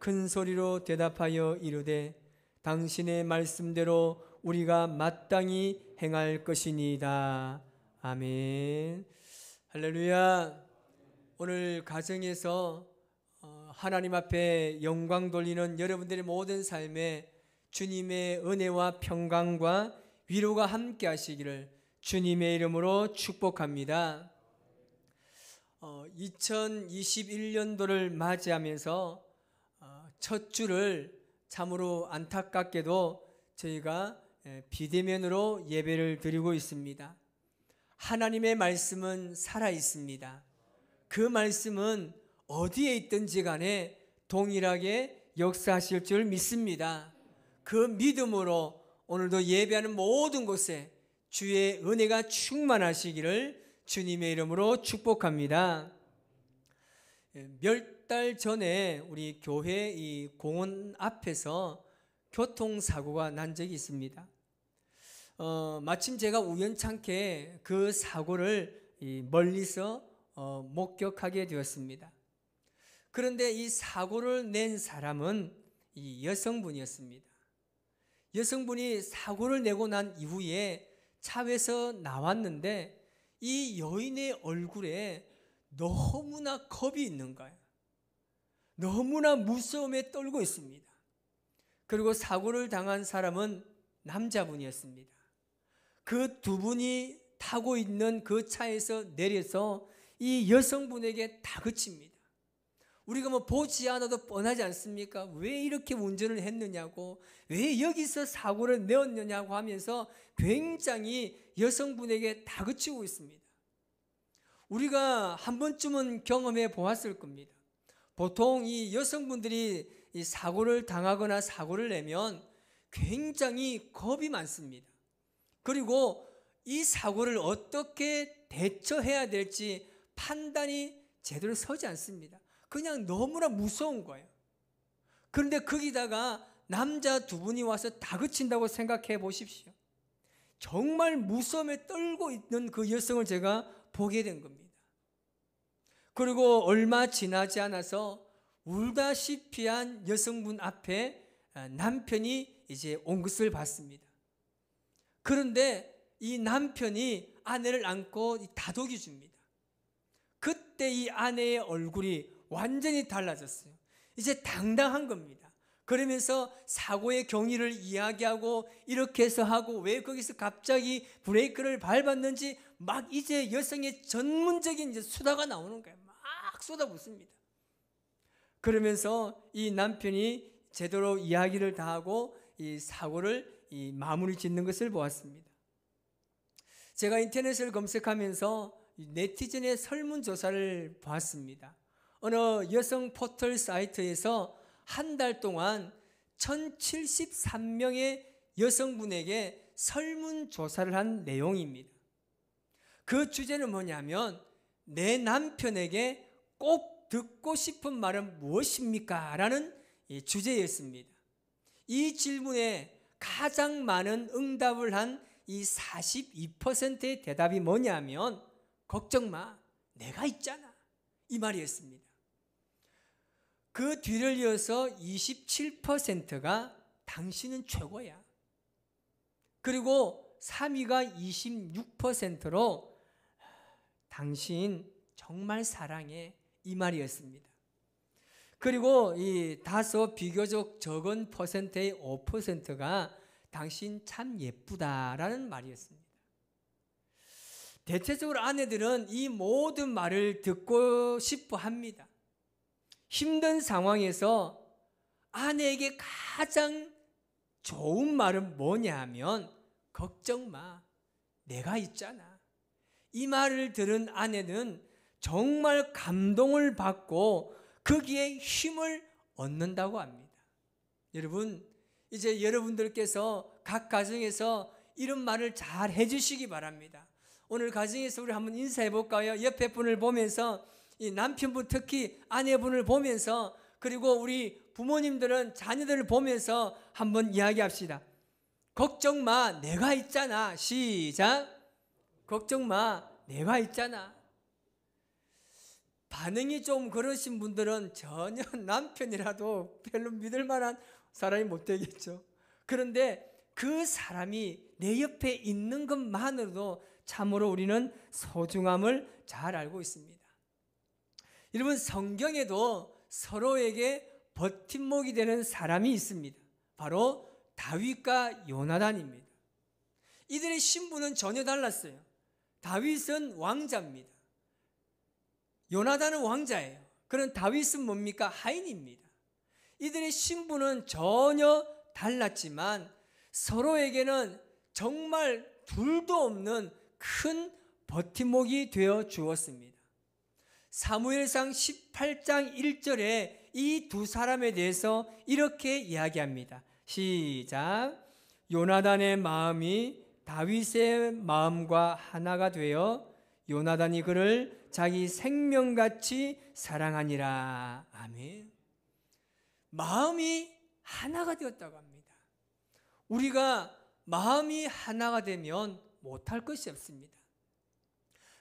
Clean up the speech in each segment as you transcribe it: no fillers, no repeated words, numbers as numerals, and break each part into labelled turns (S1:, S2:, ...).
S1: 큰 소리로 대답하여 이르되 당신의 말씀대로 우리가 마땅히 행할 것이니이다. 아멘. 할렐루야. 오늘 가정에서 하나님 앞에 영광 돌리는 여러분들의 모든 삶에 주님의 은혜와 평강과 위로가 함께 하시기를 주님의 이름으로 축복합니다. 2021년도를 맞이하면서 첫 주를 참으로 안타깝게도 저희가 비대면으로 예배를 드리고 있습니다. 하나님의 말씀은 살아 있습니다. 그 말씀은 어디에 있든지 간에 동일하게 역사하실 줄 믿습니다. 그 믿음으로 오늘도 예배하는 모든 곳에 주의 은혜가 충만하시기를 주님의 이름으로 축복합니다. 몇 달 전에 우리 교회 이 공원 앞에서 교통사고가 난 적이 있습니다. 마침 제가 우연찮게 그 사고를 멀리서 목격하게 되었습니다. 그런데 이 사고를 낸 사람은 이 여성분이었습니다. 여성분이 사고를 내고 난 이후에 차에서 나왔는데 이 여인의 얼굴에 너무나 겁이 있는 거예요. 너무나 무서움에 떨고 있습니다. 그리고 사고를 당한 사람은 남자분이었습니다. 그 두 분이 타고 있는 그 차에서 내려서 이 여성분에게 다그칩니다. 우리가 뭐 보지 않아도 뻔하지 않습니까? 왜 이렇게 운전을 했느냐고, 왜 여기서 사고를 내었느냐고 하면서 굉장히 여성분에게 다그치고 있습니다. 우리가 한 번쯤은 경험해 보았을 겁니다. 보통 이 여성분들이 이 사고를 당하거나 사고를 내면 굉장히 겁이 많습니다. 그리고 이 사고를 어떻게 대처해야 될지 판단이 제대로 서지 않습니다. 그냥 너무나 무서운 거예요. 그런데 거기다가 남자 두 분이 와서 다그친다고 생각해 보십시오. 정말 무서움에 떨고 있는 그 여성을 제가 보게 된 겁니다. 그리고 얼마 지나지 않아서 울다시피 한 여성분 앞에 남편이 이제 온 것을 봤습니다. 그런데 이 남편이 아내를 안고 다독여 줍니다. 그때 이 아내의 얼굴이 완전히 달라졌어요. 이제 당당한 겁니다. 그러면서 사고의 경위를 이야기하고 이렇게 해서 하고 왜 거기서 갑자기 브레이크를 밟았는지 막 이제 여성의 전문적인 이제 수다가 나오는 거예요. 막 쏟아붓습니다. 그러면서 이 남편이 제대로 이야기를 다 하고 이 사고를 마무리 짓는 것을 보았습니다. 제가 인터넷을 검색하면서 네티즌의 설문조사를 봤습니다. 어느 여성 포털 사이트에서 한 달 동안 1073명의 여성분에게 설문조사를 한 내용입니다. 그 주제는 뭐냐면 내 남편에게 꼭 듣고 싶은 말은 무엇입니까? 라는 주제였습니다. 이 질문에 가장 많은 응답을 한 이 42%의 대답이 뭐냐면 걱정 마, 내가 있잖아, 이 말이었습니다. 그 뒤를 이어서 27%가 당신은 최고야. 그리고 3위가 26%로 당신 정말 사랑해, 이 말이었습니다. 그리고 이 다소 비교적 적은 퍼센트의 5%가 당신 참 예쁘다라는 말이었습니다. 대체적으로 아내들은 이 모든 말을 듣고 싶어 합니다. 힘든 상황에서 아내에게 가장 좋은 말은 뭐냐 하면 걱정 마, 내가 있잖아. 이 말을 들은 아내는 정말 감동을 받고 거기에 힘을 얻는다고 합니다. 여러분, 이제 여러분들께서 각 가정에서 이런 말을 잘 해주시기 바랍니다. 오늘 가정에서 우리 한번 인사해 볼까요? 옆에 분을 보면서, 이 남편분 특히 아내분을 보면서, 그리고 우리 부모님들은 자녀들을 보면서 한번 이야기합시다. 걱정 마, 내가 있잖아. 시작. 걱정 마, 내가 있잖아. 반응이 좀 그러신 분들은 전혀 남편이라도 별로 믿을 만한 사람이 못 되겠죠. 그런데 그 사람이 내 옆에 있는 것만으로도 참으로 우리는 소중함을 잘 알고 있습니다. 여러분, 성경에도 서로에게 버팀목이 되는 사람이 있습니다. 바로 다윗과 요나단입니다. 이들의 신분은 전혀 달랐어요. 다윗은 왕자입니다. 요나단은 왕자예요. 그럼 다윗은 뭡니까? 하인입니다. 이들의 신분은 전혀 달랐지만 서로에게는 정말 둘도 없는 큰 버팀목이 되어 주었습니다. 사무엘상 18장 1절에 이 두 사람에 대해서 이렇게 이야기합니다. 시작. 요나단의 마음이 다윗의 마음과 하나가 되어 요나단이 그를 자기 생명같이 사랑하니라. 아멘. 마음이 하나가 되었다고 합니다. 우리가 마음이 하나가 되면 못할 것이 없습니다.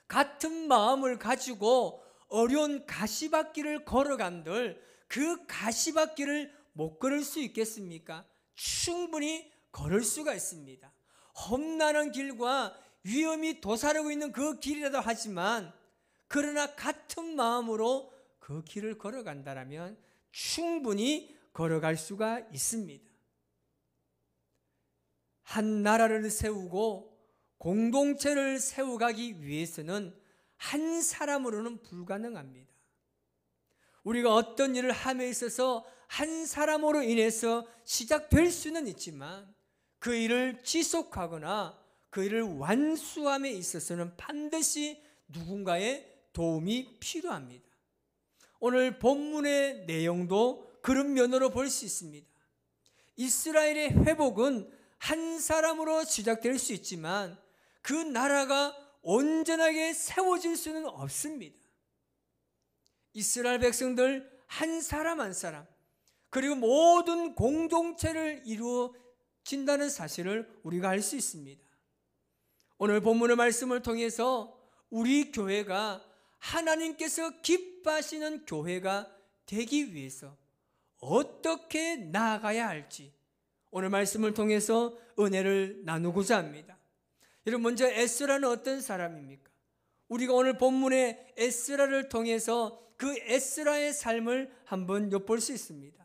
S1: 같은 마음을 가지고 어려운 가시밭길을 걸어간들 그 가시밭길을 못 걸을 수 있겠습니까? 충분히 걸을 수가 있습니다. 험난한 길과 위험이 도사리고 있는 그 길이라도 하지만 그러나 같은 마음으로 그 길을 걸어간다면 충분히 걸어갈 수가 있습니다. 한 나라를 세우고 공동체를 세워가기 위해서는 한 사람으로는 불가능합니다. 우리가 어떤 일을 함에 있어서 한 사람으로 인해서 시작될 수는 있지만 그 일을 지속하거나 그 일을 완수함에 있어서는 반드시 누군가의 도움이 필요합니다. 오늘 본문의 내용도 그런 면으로 볼 수 있습니다. 이스라엘의 회복은 한 사람으로 시작될 수 있지만 그 나라가 온전하게 세워질 수는 없습니다. 이스라엘 백성들 한 사람 한 사람 그리고 모든 공동체를 이루어진다는 사실을 우리가 알 수 있습니다. 오늘 본문의 말씀을 통해서 우리 교회가 하나님께서 기뻐하시는 교회가 되기 위해서 어떻게 나아가야 할지 오늘 말씀을 통해서 은혜를 나누고자 합니다. 여러분, 먼저 에스라는 어떤 사람입니까? 우리가 오늘 본문의 에스라를 통해서 그 에스라의 삶을 한번 엿볼 수 있습니다.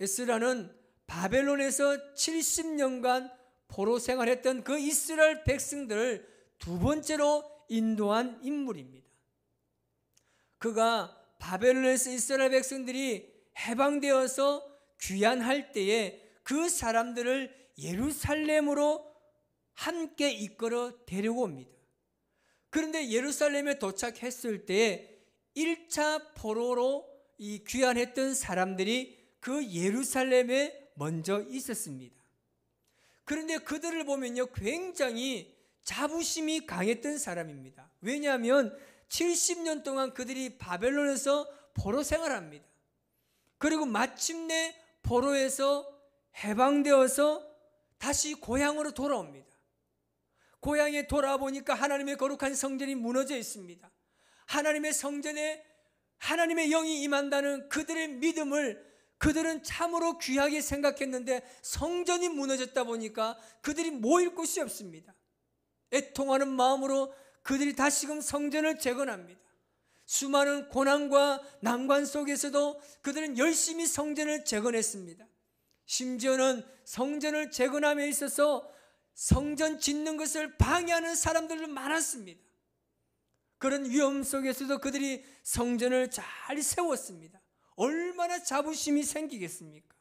S1: 에스라는 바벨론에서 70년간 포로 생활했던 그 이스라엘 백성들을 두 번째로 인도한 인물입니다. 그가 바벨론에서 이스라엘 백성들이 해방되어서 귀환할 때에 그 사람들을 예루살렘으로 함께 이끌어 데려옵니다. 그런데 예루살렘에 도착했을 때 1차 포로로 귀환했던 사람들이 그 예루살렘에 먼저 있었습니다. 그런데 그들을 보면요, 굉장히 자부심이 강했던 사람입니다. 왜냐하면 70년 동안 그들이 바벨론에서 포로 생활합니다. 그리고 마침내 포로에서 해방되어서 다시 고향으로 돌아옵니다. 고향에 돌아와 보니까 하나님의 거룩한 성전이 무너져 있습니다. 하나님의 성전에 하나님의 영이 임한다는 그들의 믿음을 그들은 참으로 귀하게 생각했는데 성전이 무너졌다 보니까 그들이 모일 곳이 없습니다. 애통하는 마음으로 그들이 다시금 성전을 재건합니다. 수많은 고난과 난관 속에서도 그들은 열심히 성전을 재건했습니다. 심지어는 성전을 재건함에 있어서 성전 짓는 것을 방해하는 사람들도 많았습니다. 그런 위험 속에서도 그들이 성전을 잘 세웠습니다. 얼마나 자부심이 생기겠습니까?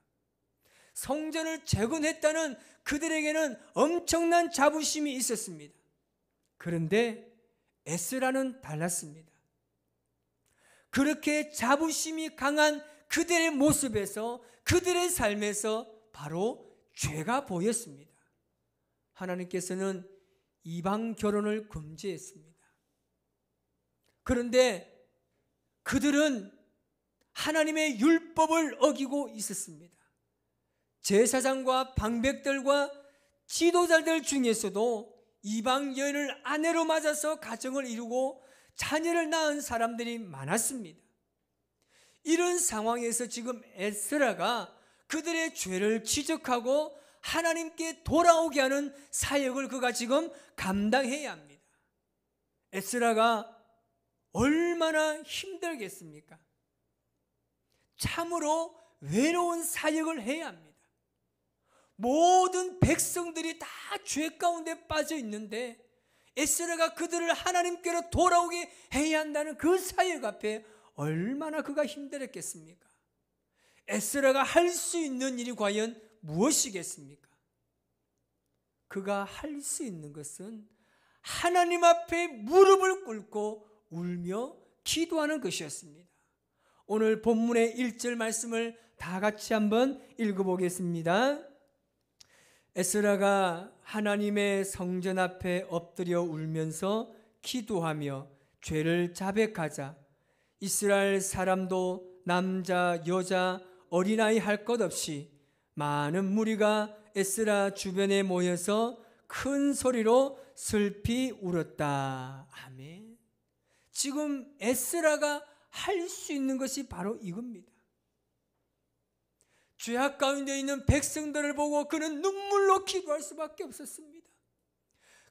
S1: 성전을 재건했다는 그들에게는 엄청난 자부심이 있었습니다. 그런데 에스라는 달랐습니다. 그렇게 자부심이 강한 그들의 모습에서 그들의 삶에서 바로 죄가 보였습니다. 하나님께서는 이방 결혼을 금지했습니다. 그런데 그들은 하나님의 율법을 어기고 있었습니다. 제사장과 방백들과 지도자들 중에서도 이방 여인을 아내로 맞아서 가정을 이루고 자녀를 낳은 사람들이 많았습니다. 이런 상황에서 지금 에스라가 그들의 죄를 지적하고 하나님께 돌아오게 하는 사역을 그가 지금 감당해야 합니다. 에스라가 얼마나 힘들겠습니까? 참으로 외로운 사역을 해야 합니다. 모든 백성들이 다 죄 가운데 빠져 있는데 에스라가 그들을 하나님께로 돌아오게 해야 한다는 그 사역 앞에 얼마나 그가 힘들었겠습니까? 에스라가 할 수 있는 일이 과연 무엇이겠습니까? 그가 할 수 있는 것은 하나님 앞에 무릎을 꿇고 울며 기도하는 것이었습니다. 오늘 본문의 1절 말씀을 다 같이 한번 읽어보겠습니다. 에스라가 하나님의 성전 앞에 엎드려 울면서 기도하며 죄를 자백하자 이스라엘 사람도 남자, 여자, 어린아이 할 것 없이 많은 무리가 에스라 주변에 모여서 큰 소리로 슬피 울었다. 아멘. 지금 에스라가 할 수 있는 것이 바로 이겁니다. 죄악 가운데 있는 백성들을 보고 그는 눈물로 기도할 수밖에 없었습니다.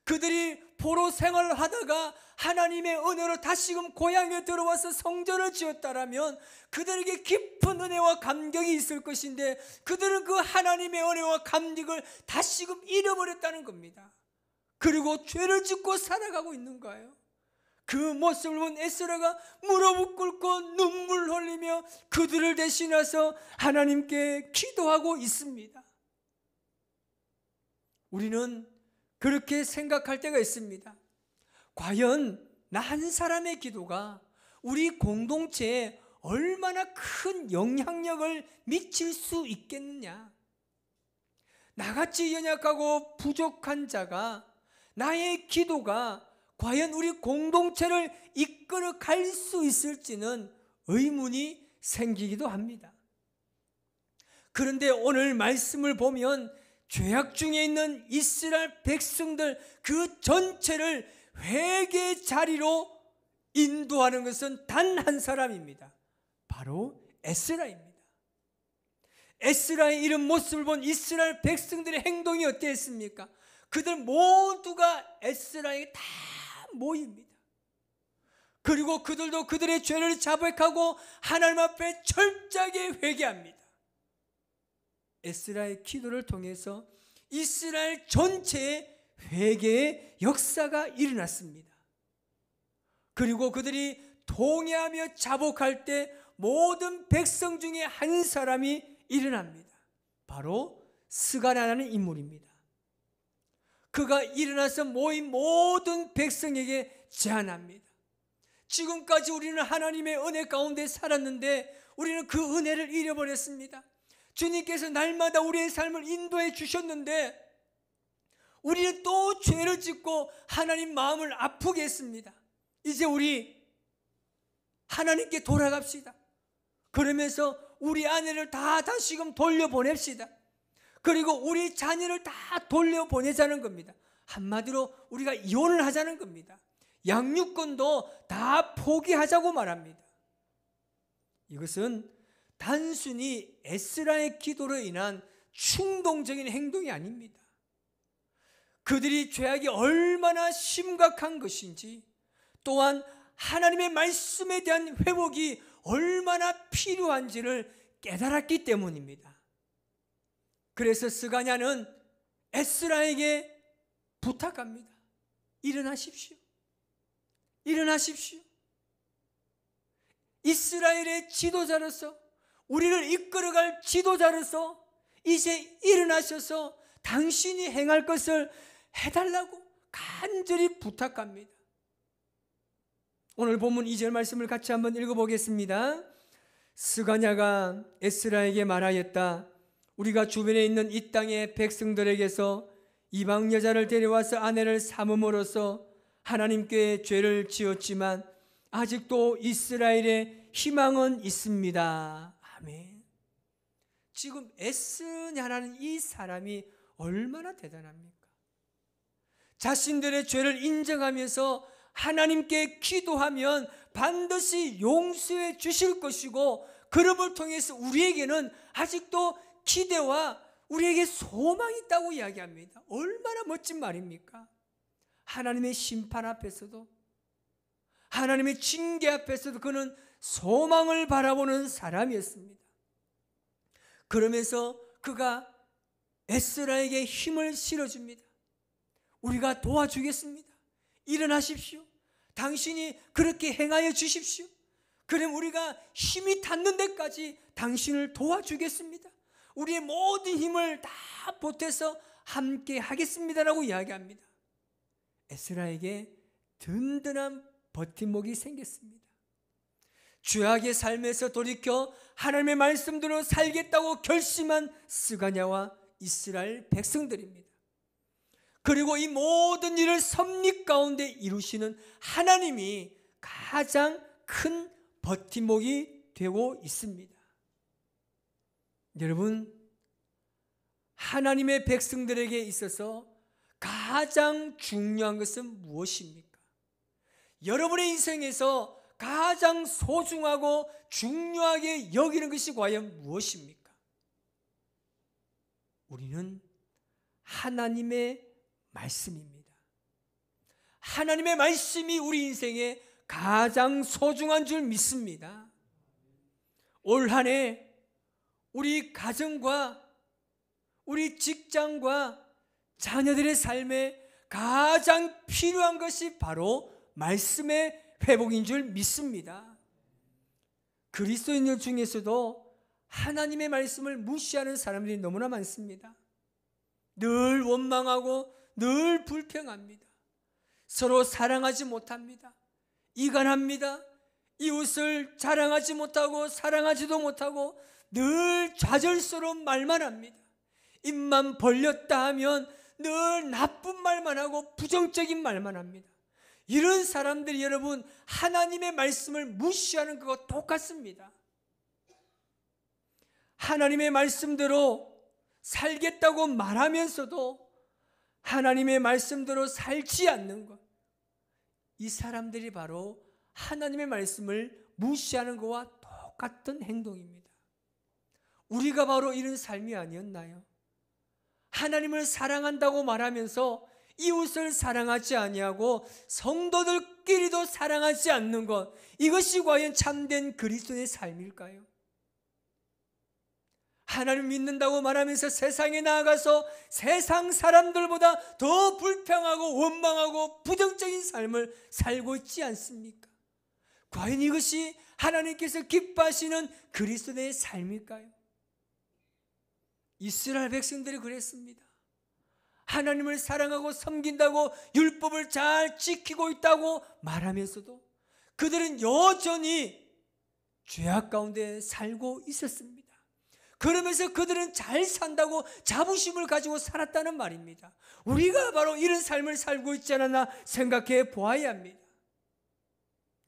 S1: 그들이 포로 생활을 하다가 하나님의 은혜로 다시금 고향에 들어와서 성전을 지었다라면 그들에게 깊은 은혜와 감격이 있을 것인데 그들은 그 하나님의 은혜와 감격을 다시금 잃어버렸다는 겁니다. 그리고 죄를 짓고 살아가고 있는 거예요. 그 모습을 본 에스라가 무릎을 꿇고 눈물 흘리며 그들을 대신해서 하나님께 기도하고 있습니다. 우리는 그렇게 생각할 때가 있습니다. 과연 나 한 사람의 기도가 우리 공동체에 얼마나 큰 영향력을 미칠 수 있겠느냐? 나같이 연약하고 부족한 자가 나의 기도가 과연 우리 공동체를 이끌어 갈 수 있을지는 의문이 생기기도 합니다. 그런데 오늘 말씀을 보면 죄악 중에 있는 이스라엘 백성들 그 전체를 회개의 자리로 인도하는 것은 단 한 사람입니다. 바로 에스라입니다. 에스라의 이런 모습을 본 이스라엘 백성들의 행동이 어땠습니까? 그들 모두가 에스라에게 다 모입니다. 그리고 그들도 그들의 죄를 자백하고 하나님 앞에 철저하게 회개합니다. 에스라의 기도를 통해서 이스라엘 전체의 회개의 역사가 일어났습니다. 그리고 그들이 통회하며 자복할 때 모든 백성 중에 한 사람이 일어납니다. 바로 스가랴라는 인물입니다. 그가 일어나서 모인 모든 백성에게 제안합니다. 지금까지 우리는 하나님의 은혜 가운데 살았는데 우리는 그 은혜를 잃어버렸습니다. 주님께서 날마다 우리의 삶을 인도해 주셨는데 우리는 또 죄를 짓고 하나님 마음을 아프게 했습니다. 이제 우리 하나님께 돌아갑시다. 그러면서 우리 아내를 다 다시금 돌려보냅시다. 그리고 우리 자녀를 다 돌려보내자는 겁니다. 한마디로 우리가 이혼을 하자는 겁니다. 양육권도 다 포기하자고 말합니다. 이것은 단순히 에스라의 기도로 인한 충동적인 행동이 아닙니다. 그들이 죄악이 얼마나 심각한 것인지 또한 하나님의 말씀에 대한 회복이 얼마나 필요한지를 깨달았기 때문입니다. 그래서 스가랴는 에스라에게 부탁합니다. 일어나십시오. 일어나십시오. 이스라엘의 지도자로서 우리를 이끌어갈 지도자로서 이제 일어나셔서 당신이 행할 것을 해달라고 간절히 부탁합니다. 오늘 본문 2절 말씀을 같이 한번 읽어보겠습니다. 스가냐가 에스라에게 말하였다. 우리가 주변에 있는 이 땅의 백성들에게서 이방 여자를 데려와서 아내를 삼음으로써 하나님께 죄를 지었지만 아직도 이스라엘에 희망은 있습니다. 아멘. 지금 에스냐라는 이 사람이 얼마나 대단합니까? 자신들의 죄를 인정하면서 하나님께 기도하면 반드시 용서해 주실 것이고, 그럼을 통해서 우리에게는 아직도 기대와 우리에게 소망이 있다고 이야기합니다. 얼마나 멋진 말입니까? 하나님의 심판 앞에서도, 하나님의 징계 앞에서도 그는 소망을 바라보는 사람이었습니다. 그러면서 그가 에스라에게 힘을 실어줍니다. 우리가 도와주겠습니다. 일어나십시오. 당신이 그렇게 행하여 주십시오. 그럼 우리가 힘이 닿는 데까지 당신을 도와주겠습니다. 우리의 모든 힘을 다 보태서 함께 하겠습니다라고 이야기합니다. 에스라에게 든든한 버팀목이 생겼습니다. 죄악의 삶에서 돌이켜 하나님의 말씀대로 살겠다고 결심한 스가냐와 이스라엘 백성들입니다. 그리고 이 모든 일을 섭리 가운데 이루시는 하나님이 가장 큰 버팀목이 되고 있습니다. 여러분, 하나님의 백성들에게 있어서 가장 중요한 것은 무엇입니까? 여러분의 인생에서 가장 소중하고 중요하게 여기는 것이 과연 무엇입니까? 우리는 하나님의 말씀입니다. 하나님의 말씀이 우리 인생에 가장 소중한 줄 믿습니다. 올 한 해 우리 가정과 우리 직장과 자녀들의 삶에 가장 필요한 것이 바로 말씀의 회복인 줄 믿습니다. 그리스도인들 중에서도 하나님의 말씀을 무시하는 사람들이 너무나 많습니다. 늘 원망하고 늘 불평합니다. 서로 사랑하지 못합니다. 이간합니다. 이웃을 자랑하지 못하고 사랑하지도 못하고 늘 좌절스러운 말만 합니다. 입만 벌렸다 하면 늘 나쁜 말만 하고 부정적인 말만 합니다. 이런 사람들이 여러분 하나님의 말씀을 무시하는 것과 똑같습니다. 하나님의 말씀대로 살겠다고 말하면서도 하나님의 말씀대로 살지 않는 것, 이 사람들이 바로 하나님의 말씀을 무시하는 것과 똑같은 행동입니다. 우리가 바로 이런 삶이 아니었나요? 하나님을 사랑한다고 말하면서 이웃을 사랑하지 아니하고 성도들끼리도 사랑하지 않는 것, 이것이 과연 참된 그리스도의 삶일까요? 하나님 믿는다고 말하면서 세상에 나아가서 세상 사람들보다 더 불평하고 원망하고 부정적인 삶을 살고 있지 않습니까? 과연 이것이 하나님께서 기뻐하시는 그리스도의 삶일까요? 이스라엘 백성들이 그랬습니다. 하나님을 사랑하고 섬긴다고 율법을 잘 지키고 있다고 말하면서도 그들은 여전히 죄악 가운데 살고 있었습니다. 그러면서 그들은 잘 산다고 자부심을 가지고 살았다는 말입니다. 우리가 바로 이런 삶을 살고 있지 않았나 생각해 보아야 합니다.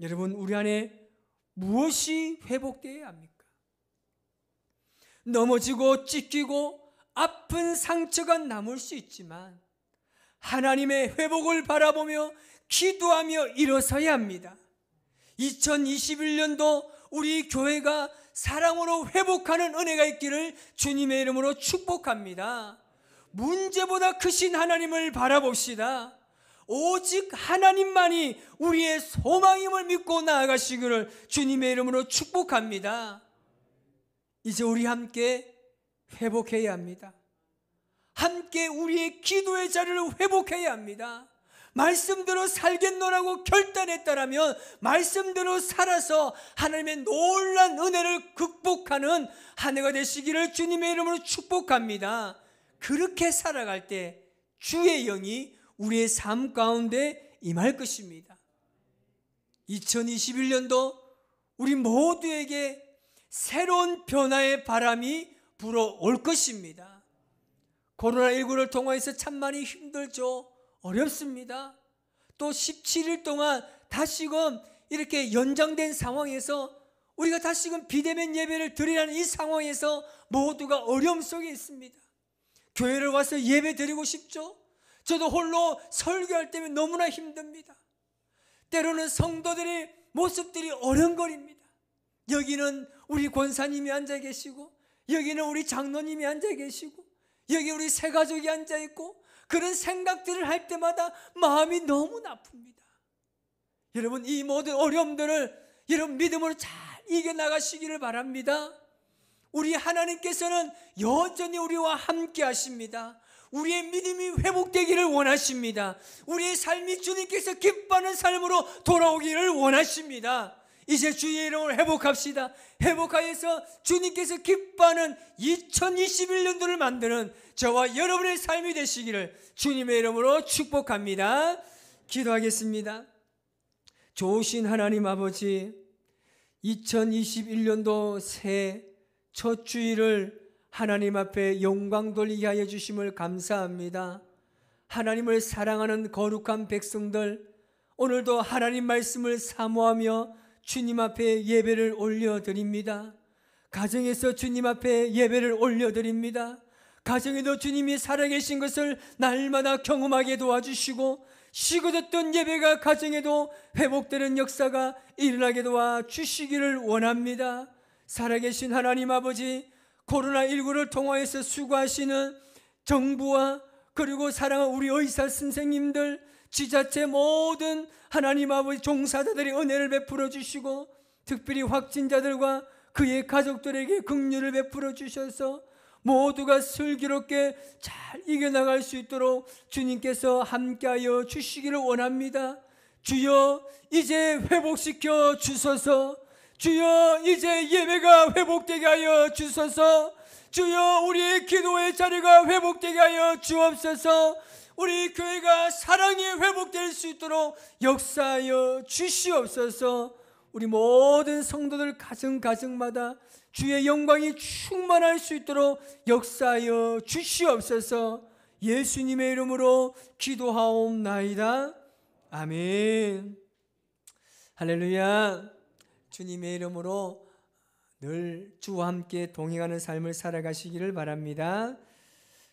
S1: 여러분, 우리 안에 무엇이 회복되어야 합니까? 넘어지고 찢기고 아픈 상처가 남을 수 있지만 하나님의 회복을 바라보며 기도하며 일어서야 합니다. 2021년도 우리 교회가 사랑으로 회복하는 은혜가 있기를 주님의 이름으로 축복합니다. 문제보다 크신 하나님을 바라봅시다. 오직 하나님만이 우리의 소망임을 믿고 나아가시기를 주님의 이름으로 축복합니다. 이제 우리 함께 회복해야 합니다. 함께 우리의 기도의 자리를 회복해야 합니다. 말씀대로 살겠노라고 결단했다라면 말씀대로 살아서 하나님의 놀라운 은혜를 극복하는 한 해가 되시기를 주님의 이름으로 축복합니다. 그렇게 살아갈 때 주의 영이 우리의 삶 가운데 임할 것입니다. 2021년도 우리 모두에게 새로운 변화의 바람이 불어올 것입니다. 코로나19를 통해서 참 많이 힘들죠. 어렵습니다. 또 17일 동안 다시금 이렇게 연장된 상황에서 우리가 다시금 비대면 예배를 드리라는 이 상황에서 모두가 어려움 속에 있습니다. 교회를 와서 예배 드리고 싶죠. 저도 홀로 설교할 때면 너무나 힘듭니다. 때로는 성도들의 모습들이 어른거립니다. 여기는 우리 권사님이 앉아 계시고, 여기는 우리 장로님이 앉아 계시고, 여기 우리 새 가족이 앉아 있고, 그런 생각들을 할 때마다 마음이 너무 나쁩니다. 여러분, 이 모든 어려움들을 여러분 믿음으로 잘 이겨나가시기를 바랍니다. 우리 하나님께서는 여전히 우리와 함께 하십니다. 우리의 믿음이 회복되기를 원하십니다. 우리의 삶이 주님께서 기뻐하는 삶으로 돌아오기를 원하십니다. 이제 주의 이름을 회복합시다. 회복하여서 주님께서 기뻐하는 2021년도를 만드는 저와 여러분의 삶이 되시기를 주님의 이름으로 축복합니다. 기도하겠습니다. 좋으신 하나님 아버지, 2021년도 새 첫 주일을 하나님 앞에 영광 돌리게 하여 주심을 감사합니다. 하나님을 사랑하는 거룩한 백성들, 오늘도 하나님 말씀을 사모하며 주님 앞에 예배를 올려드립니다. 가정에서 주님 앞에 예배를 올려드립니다. 가정에도 주님이 살아계신 것을 날마다 경험하게 도와주시고, 쉬고졌던 예배가 가정에도 회복되는 역사가 일어나게 도와주시기를 원합니다. 살아계신 하나님 아버지, 코로나19를 통하여서 수고하시는 정부와 그리고 사랑하는 우리 의사 선생님들, 지자체 모든 하나님 아버지 종사자들이 은혜를 베풀어 주시고, 특별히 확진자들과 그의 가족들에게 긍휼을 베풀어 주셔서 모두가 슬기롭게 잘 이겨나갈 수 있도록 주님께서 함께하여 주시기를 원합니다. 주여, 이제 회복시켜 주소서. 주여, 이제 예배가 회복되게 하여 주소서. 주여, 우리의 기도의 자리가 회복되게 하여 주옵소서. 우리 교회가 사랑이 회복될 수 있도록 역사하여 주시옵소서. 우리 모든 성도들 가정마다 주의 영광이 충만할 수 있도록 역사하여 주시옵소서. 예수님의 이름으로 기도하옵나이다. 아멘. 할렐루야. 주님의 이름으로 늘 주와 함께 동행하는 삶을 살아가시기를 바랍니다.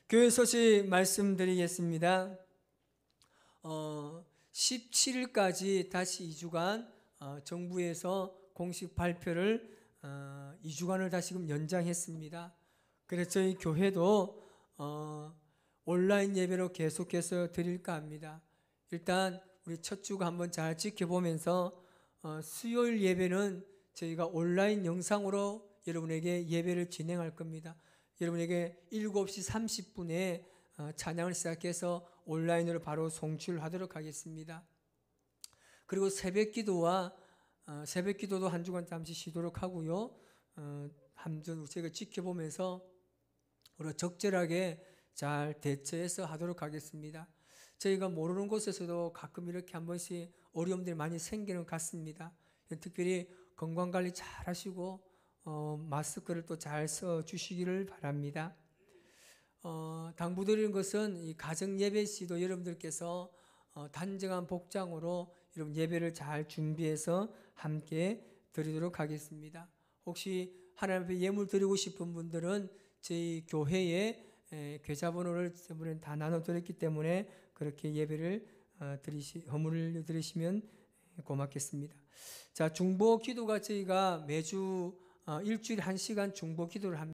S1: 교회 소식 말씀드리겠습니다. 17일까지 다시 2주간 정부에서 공식 발표를 2주간을 다시금 연장했습니다. 그래서 저희 교회도 온라인 예배로 계속해서 드릴까 합니다. 일단 우리 첫 주가 한번 잘 지켜보면서 수요일 예배는 저희가 온라인 영상으로 여러분에게 예배를 진행할 겁니다. 여러분에게 7시 30분에 찬양을 시작해서 온라인으로 바로 송출하도록 하겠습니다. 그리고 새벽 기도도 한 주간 잠시 쉬도록 하고요. 한전 제가 지켜보면서 우리가 적절하게 잘 대처해서 하도록 하겠습니다. 저희가 모르는 곳에서도 가끔 이렇게 한 번씩 어려움들이 많이 생기는 것 같습니다. 특별히 건강관리 잘 하시고 마스크를 또 잘 써주시기를 바랍니다. 당부드리는 것은 이 가정 예배 시도 여러분들께서 단정한 복장으로 여러분 예배를 잘 준비해서 함께 드리도록 하겠습니다. 혹시 하나님 앞에 예물 드리고 싶은 분들은 저희 교회에 계좌번호를 저번에 다 나눠드렸기 때문에 그렇게 예배를 허물을 드리시면 고맙겠습니다. 자, 중보 기도가 저희가 매주 일주일에 1시간 중보 기도를 합니다.